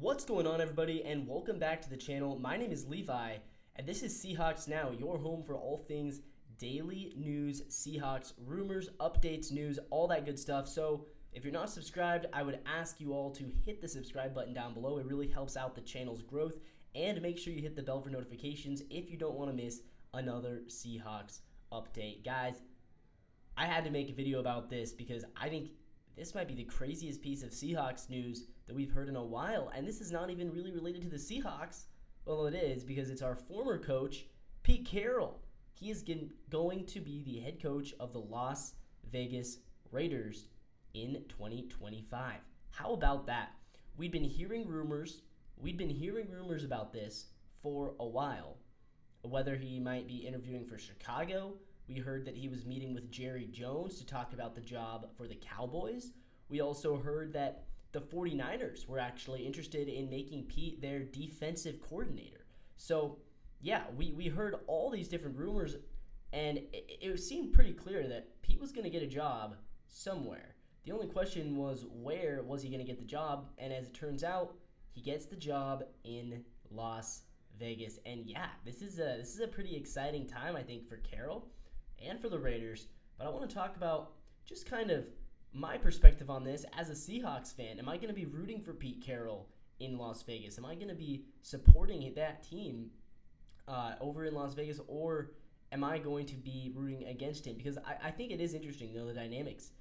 What's going on, everybody, and welcome back to the channel. My name is Levi, and this is Seahawks Now, your home for all things daily news, Seahawks, rumors, updates, news, all that good stuff. So if you're not subscribed, I would ask you all to hit the subscribe button down below. It really helps out the channel's growth, and make sure you hit the bell for notifications if you don't want to miss another Seahawks update. Guys, I had to make a video about this because I think this might be the craziest piece of Seahawks news that we've heard in a while, and this is not even really related to the Seahawks. Well, it is because it's our former coach, Pete Carroll. He is going to be the head coach of the Las Vegas Raiders in 2025. How about that? We've been hearing rumors about this for a while, whether he might be interviewing for Chicago. We heard that he was meeting with Jerry Jones to talk about the job for the Cowboys. We also heard that the 49ers were actually interested in making Pete their defensive coordinator. So, yeah, we heard all these different rumors, and it seemed pretty clear that Pete was going to get a job somewhere. The only question was, where was he going to get the job? And as it turns out, he gets the job in Las Vegas. And yeah, this is a pretty exciting time, I think, for Carroll and for the Raiders. But I want to talk about just kind of my perspective on this as a Seahawks fan. Am I going to be rooting for Pete Carroll in Las Vegas? Am I going to be supporting that team over in Las Vegas, or am I going to be rooting against him? Because I think it is interesting, the dynamics.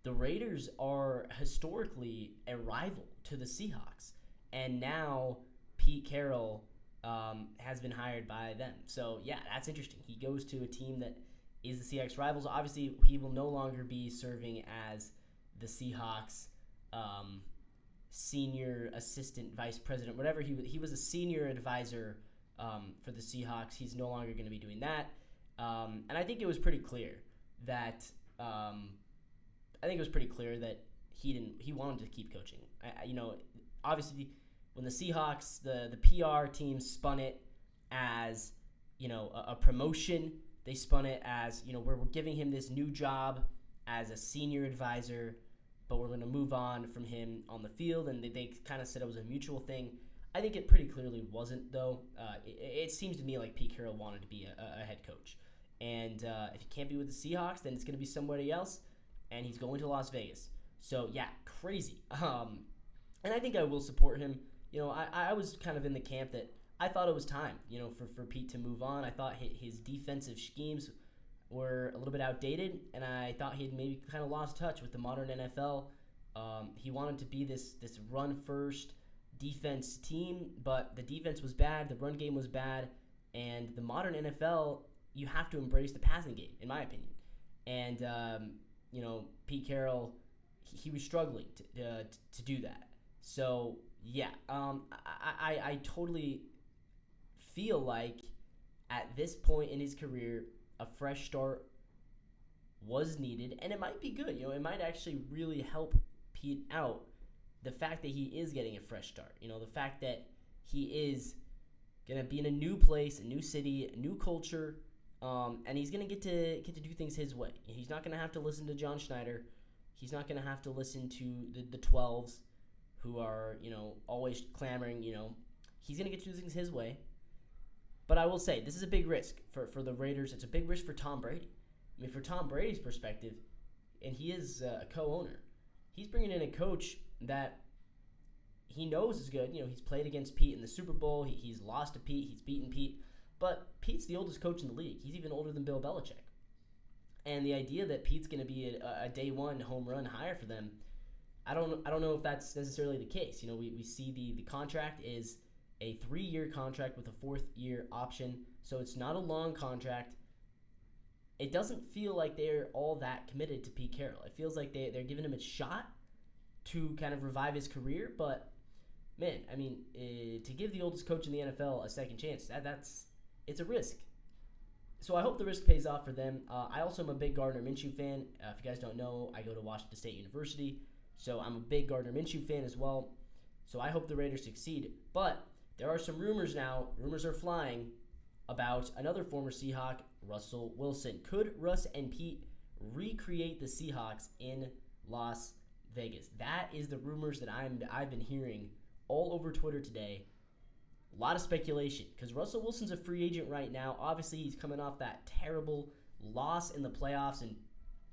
The Raiders are historically a rival to the Seahawks, and now Pete Carroll has been hired by them. So, yeah, that's interesting. He goes to a team that is the Seahawks rivals. Obviously, he will no longer be serving as the Seahawks senior assistant vice president, whatever he was a senior advisor for the Seahawks. He's no longer going to be doing that. And I think it was pretty clear that he wanted to keep coaching. Obviously, when the Seahawks, the PR team spun it as a promotion. They spun it as, we're giving him this new job as a senior advisor, but we're going to move on from him on the field, and they kind of said it was a mutual thing. I think it pretty clearly wasn't, though. It seems to me like Pete Carroll wanted to be a head coach. And if he can't be with the Seahawks, then it's going to be somebody else, and he's going to Las Vegas. So, yeah, crazy. And I think I will support him. I was kind of in the camp that I thought it was time, for Pete to move on. I thought his defensive schemes were a little bit outdated, and I thought he had maybe kind of lost touch with the modern NFL. He wanted to be this run-first defense team, but the defense was bad, the run game was bad, and the modern NFL, you have to embrace the passing game, in my opinion. And, Pete Carroll, he was struggling to do that. So, yeah, I totally feel like at this point in his career, a fresh start was needed, and it might be good. It might actually really help Pete out. The fact that he is getting a fresh start, the fact that he is gonna be in a new place, a new city, a new culture, and he's gonna get to do things his way. He's not gonna have to listen to John Schneider. He's not gonna have to listen to the 12s who are always clamoring. He's gonna get to do things his way. But I will say, this is a big risk for the Raiders. It's a big risk for Tom Brady. I mean, for Tom Brady's perspective, and he is a co-owner, he's bringing in a coach that he knows is good. He's played against Pete in the Super Bowl. He's lost to Pete. He's beaten Pete. But Pete's the oldest coach in the league. He's even older than Bill Belichick. And the idea that Pete's going to be a day one home run hire for them, I don't know if that's necessarily the case. We see the contract is a 3-year contract with a 4th-year option, so it's not a long contract. It doesn't feel like they're all that committed to Pete Carroll. It feels like they're giving him a shot to kind of revive his career, but man, I mean, to give the oldest coach in the NFL a second chance, it's a risk. So I hope the risk pays off for them. I also am a big Gardner Minshew fan. If you guys don't know, I go to Washington State University, so I'm a big Gardner Minshew fan as well. So I hope the Raiders succeed, but there are some rumors now. Rumors are flying about another former Seahawk, Russell Wilson. Could Russ and Pete recreate the Seahawks in Las Vegas? That is the rumors that I've been hearing all over Twitter today. A lot of speculation because Russell Wilson's a free agent right now. Obviously, he's coming off that terrible loss in the playoffs, and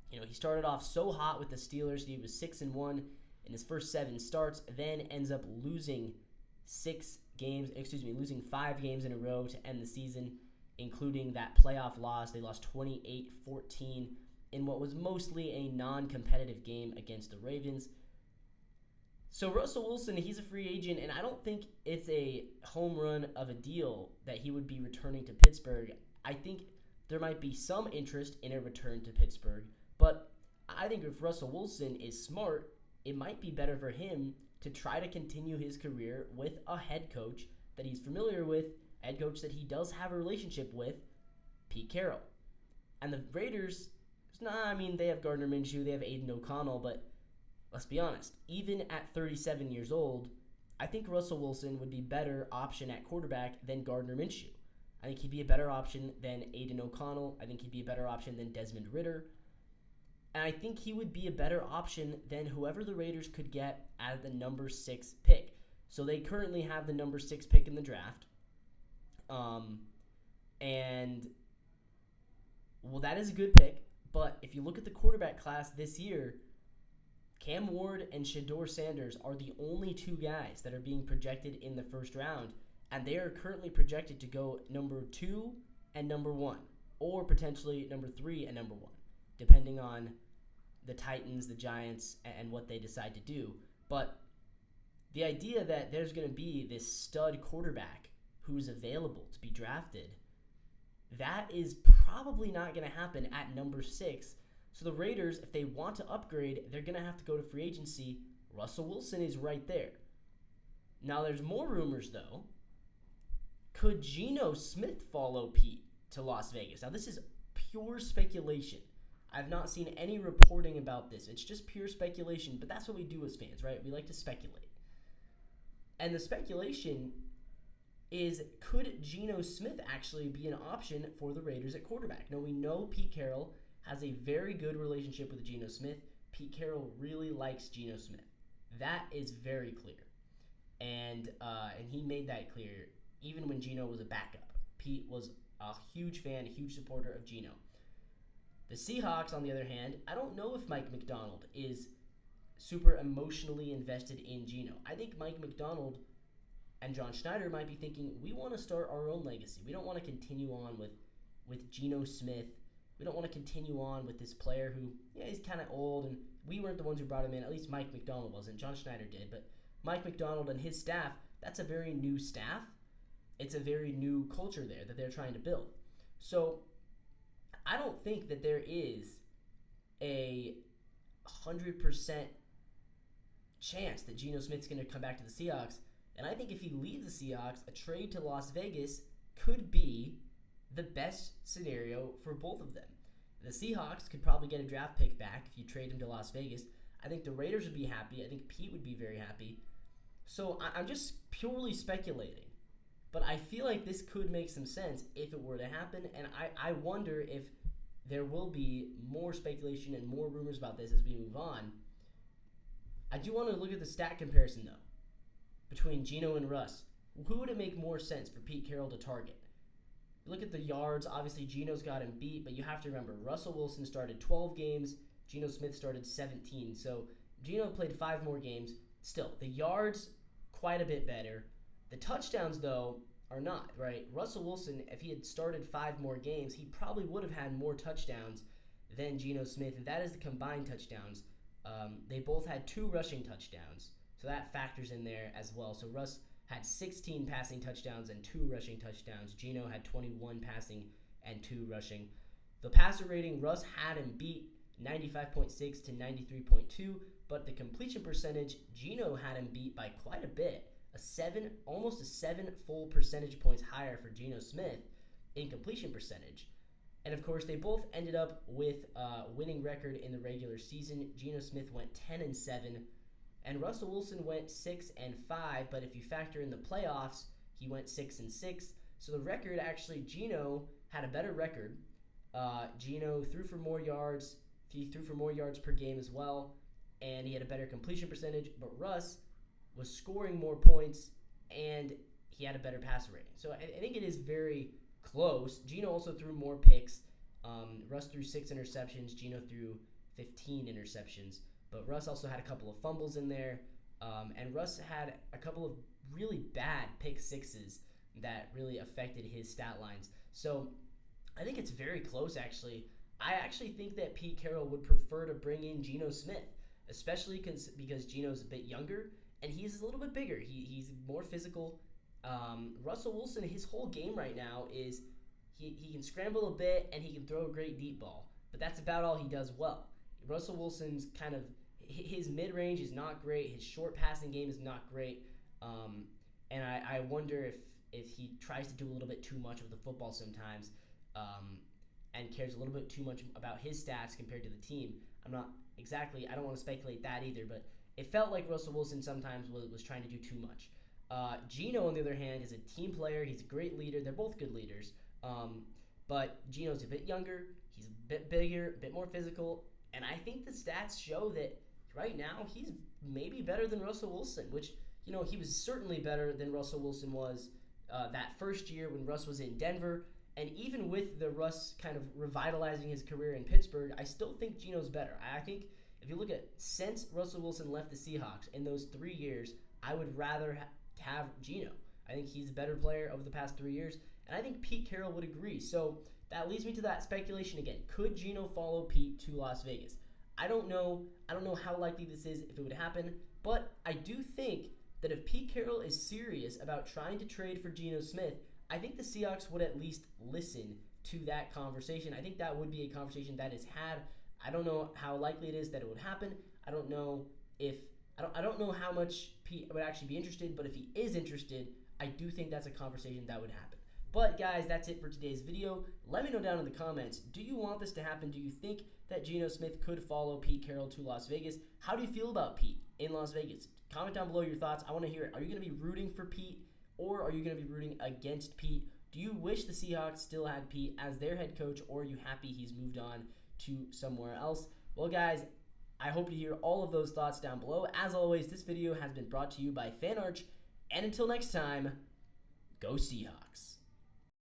he started off so hot with the Steelers. He was 6-1 in his first 7 starts, then ends up losing 5 games in a row to end the season, including that playoff loss. They lost 28-14 in what was mostly a non-competitive game against the Ravens. So Russell Wilson, he's a free agent, and I don't think it's a home run of a deal that he would be returning to Pittsburgh. I think there might be some interest in a return to Pittsburgh, but I think if Russell Wilson is smart, it might be better for him to try to continue his career with a head coach that he's familiar with, head coach that he does have a relationship with, Pete Carroll. And the Raiders, they have Gardner Minshew, they have Aiden O'Connell, but let's be honest, even at 37 years old, I think Russell Wilson would be a better option at quarterback than Gardner Minshew. I think he'd be a better option than Aiden O'Connell. I think he'd be a better option than Desmond Ridder. And I think he would be a better option than whoever the Raiders could get at the number 6 pick. So they currently have the number 6 pick in the draft. That is a good pick. But if you look at the quarterback class this year, Cam Ward and Shedeur Sanders are the only 2 guys that are being projected in the first round. And they are currently projected to go number 2 and number 1. Or potentially number 3 and number 1. Depending on the Titans, the Giants, and what they decide to do. But the idea that there's going to be this stud quarterback who's available to be drafted, that is probably not going to happen at number 6. So the Raiders, if they want to upgrade, they're going to have to go to free agency. Russell Wilson is right there. Now there's more rumors, though. Could Geno Smith follow Pete to Las Vegas? Now this is pure speculation. I've not seen any reporting about this. It's just pure speculation, but that's what we do as fans, right? We like to speculate. And the speculation is, could Geno Smith actually be an option for the Raiders at quarterback? Now, we know Pete Carroll has a very good relationship with Geno Smith. Pete Carroll really likes Geno Smith. That is very clear. And he made that clear even when Geno was a backup. Pete was a huge fan, a huge supporter of Geno. The Seahawks, on the other hand, I don't know if Mike Macdonald is super emotionally invested in Geno. I think Mike Macdonald and John Schneider might be thinking, we want to start our own legacy. We don't want to continue on with Geno Smith. We don't want to continue on with this player who, he's kind of old, and we weren't the ones who brought him in. At least Mike Macdonald wasn't. John Schneider did. But Mike Macdonald and his staff, that's a very new staff. It's a very new culture there that they're trying to build. So I don't think that there is a 100% chance that Geno Smith's going to come back to the Seahawks. And I think if he leaves the Seahawks, a trade to Las Vegas could be the best scenario for both of them. The Seahawks could probably get a draft pick back if you trade him to Las Vegas. I think the Raiders would be happy. I think Pete would be very happy. So I'm just purely speculating. But I feel like this could make some sense if it were to happen. And I wonder if there will be more speculation and more rumors about this as we move on. I do want to look at the stat comparison, though, between Geno and Russ. Who would it make more sense for Pete Carroll to target? Look at the yards. Obviously, Geno's got him beat, but you have to remember, Russell Wilson started 12 games. Geno Smith started 17. So Geno played 5 more games. Still, the yards, quite a bit better. The touchdowns, though, are not, right? Russell Wilson, if he had started 5 more games, he probably would have had more touchdowns than Geno Smith, and that is the combined touchdowns. They both had 2 rushing touchdowns, so that factors in there as well. So Russ had 16 passing touchdowns and 2 rushing touchdowns. Geno had 21 passing and 2 rushing. The passer rating, Russ had him beat 95.6 to 93.2, but the completion percentage, Geno had him beat by quite a bit. Almost a 7 full percentage points higher for Geno Smith in completion percentage. And of course, they both ended up with a winning record in the regular season. Geno Smith went 10-7, and Russell Wilson went 6-5. But if you factor in the playoffs, he went 6-6. So the record, actually, Geno had a better record. Geno threw for more yards. He threw for more yards per game as well, and he had a better completion percentage. But Russ was scoring more points, and he had a better passer rating. So I think it is very close. Geno also threw more picks. Russ threw 6 interceptions. Geno threw 15 interceptions. But Russ also had a couple of fumbles in there. And Russ had a couple of really bad pick sixes that really affected his stat lines. So I think it's very close, actually. I actually think that Pete Carroll would prefer to bring in Geno Smith, especially because Geno's a bit younger and he's a little bit bigger. He's more physical. Russell Wilson, his whole game right now is he can scramble a bit and he can throw a great deep ball, but that's about all he does well. Russell Wilson's kind of his mid-range is not great. His short passing game is not great, and I wonder if he tries to do a little bit too much with the football sometimes, and cares a little bit too much about his stats compared to the team. I don't want to speculate that either, but it felt like Russell Wilson sometimes was trying to do too much. Geno, on the other hand, is a team player. He's a great leader. They're both good leaders. But Geno's a bit younger. He's a bit bigger, a bit more physical. And I think the stats show that right now he's maybe better than Russell Wilson, which, he was certainly better than Russell Wilson was that first year when Russ was in Denver. And even with the Russ kind of revitalizing his career in Pittsburgh, I still think Geno's better. I think if you look at since Russell Wilson left the Seahawks in those 3 years, I would rather have Geno. I think he's a better player over the past 3 years, and I think Pete Carroll would agree. So that leads me to that speculation again. Could Geno follow Pete to Las Vegas? I don't know. I don't know how likely this is, if it would happen, but I do think that if Pete Carroll is serious about trying to trade for Geno Smith, I think the Seahawks would at least listen to that conversation. I think that would be a conversation that is had. I don't know how likely it is that it would happen. I don't know how much Pete would actually be interested, but if he is interested, I do think that's a conversation that would happen. But guys, that's it for today's video. Let me know down in the comments, do you want this to happen? Do you think that Geno Smith could follow Pete Carroll to Las Vegas? How do you feel about Pete in Las Vegas? Comment down below your thoughts. I want to hear it. Are you going to be rooting for Pete, or are you going to be rooting against Pete? Do you wish the Seahawks still had Pete as their head coach, or are you happy he's moved on to somewhere else? Well, guys, I hope to hear all of those thoughts down below. As always, this video has been brought to you by FanArch, and until next time, go Seahawks.